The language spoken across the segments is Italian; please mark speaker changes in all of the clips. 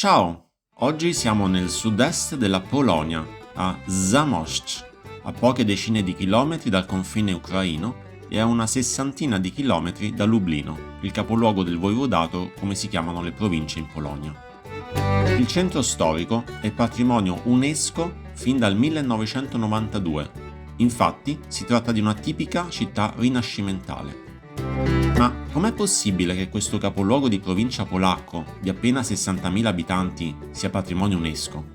Speaker 1: Ciao! Oggi siamo nel sud-est della Polonia, a Zamość, a poche decine di chilometri dal confine ucraino e a una sessantina di chilometri da Lublino, il capoluogo del voivodato come si chiamano le province in Polonia. Il centro storico è patrimonio UNESCO fin dal 1992, infatti si tratta di una tipica città rinascimentale. Ma com'è possibile che questo capoluogo di provincia polacco, di appena 60.000 abitanti, sia patrimonio UNESCO?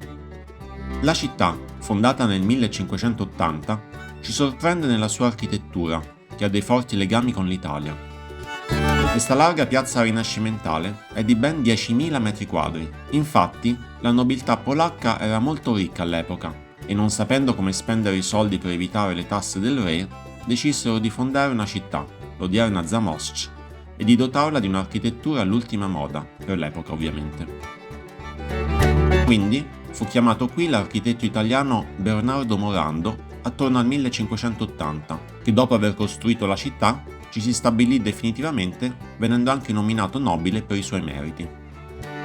Speaker 1: La città, fondata nel 1580, ci sorprende nella sua architettura, che ha dei forti legami con l'Italia. Questa larga piazza rinascimentale è di ben 10.000 metri quadri. Infatti, la nobiltà polacca era molto ricca all'epoca e non sapendo come spendere i soldi per evitare le tasse del re, decisero di fondare una città, l'odierna Zamość, e di dotarla di un'architettura all'ultima moda, per l'epoca ovviamente. Quindi fu chiamato qui l'architetto italiano Bernardo Morando attorno al 1580, che dopo aver costruito la città ci si stabilì definitivamente, venendo anche nominato nobile per i suoi meriti.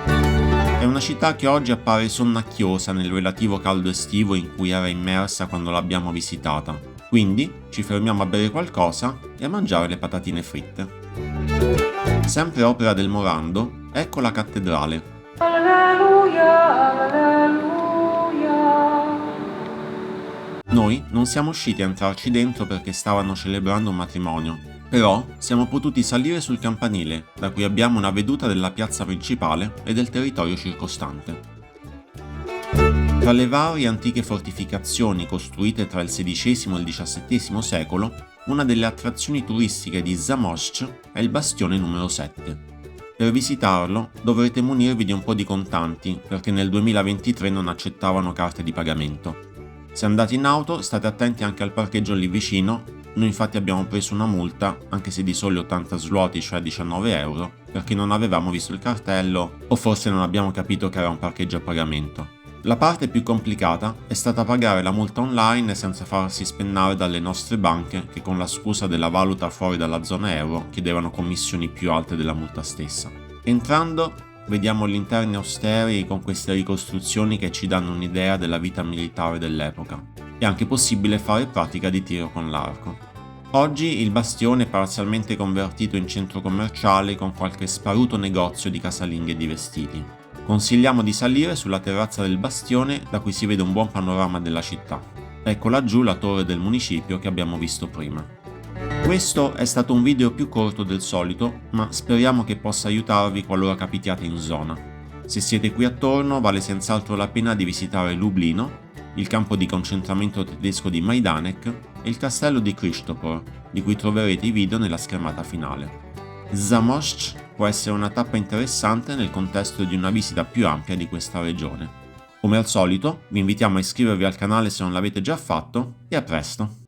Speaker 1: È una città che oggi appare sonnacchiosa nel relativo caldo estivo in cui era immersa quando l'abbiamo visitata, quindi ci fermiamo a bere qualcosa e a mangiare le patatine fritte. Sempre opera del Morando, ecco la cattedrale.
Speaker 2: Alleluia, alleluia.
Speaker 1: Noi non siamo usciti a entrarci dentro perché stavano celebrando un matrimonio, però siamo potuti salire sul campanile, da cui abbiamo una veduta della piazza principale e del territorio circostante. Tra le varie antiche fortificazioni costruite tra il XVI e il XVII secolo, una delle attrazioni turistiche di Zamość è il bastione numero 7. Per visitarlo dovrete munirvi di un po' di contanti perché nel 2023 non accettavano carte di pagamento. Se andate in auto state attenti anche al parcheggio lì vicino, noi infatti abbiamo preso una multa, anche se di soli 80 zloty, cioè 19 euro, perché non avevamo visto il cartello o forse non abbiamo capito che era un parcheggio a pagamento. La parte più complicata è stata pagare la multa online senza farsi spennare dalle nostre banche che con la scusa della valuta fuori dalla zona euro chiedevano commissioni più alte della multa stessa. Entrando vediamo gli interni austeri con queste ricostruzioni che ci danno un'idea della vita militare dell'epoca. È anche possibile fare pratica di tiro con l'arco. Oggi il bastione è parzialmente convertito in centro commerciale con qualche sparuto negozio di casalinghe di vestiti. Consigliamo di salire sulla terrazza del bastione da cui si vede un buon panorama della città. Ecco laggiù la torre del municipio che abbiamo visto prima. Questo è stato un video più corto del solito, ma speriamo che possa aiutarvi qualora capitiate in zona. Se siete qui attorno vale senz'altro la pena di visitare Lublino, il campo di concentramento tedesco di Majdanek e il castello di Krzysztofor, di cui troverete i video nella schermata finale. Zamość può essere una tappa interessante nel contesto di una visita più ampia di questa regione. Come al solito, vi invitiamo a iscrivervi al canale se non l'avete già fatto e a presto!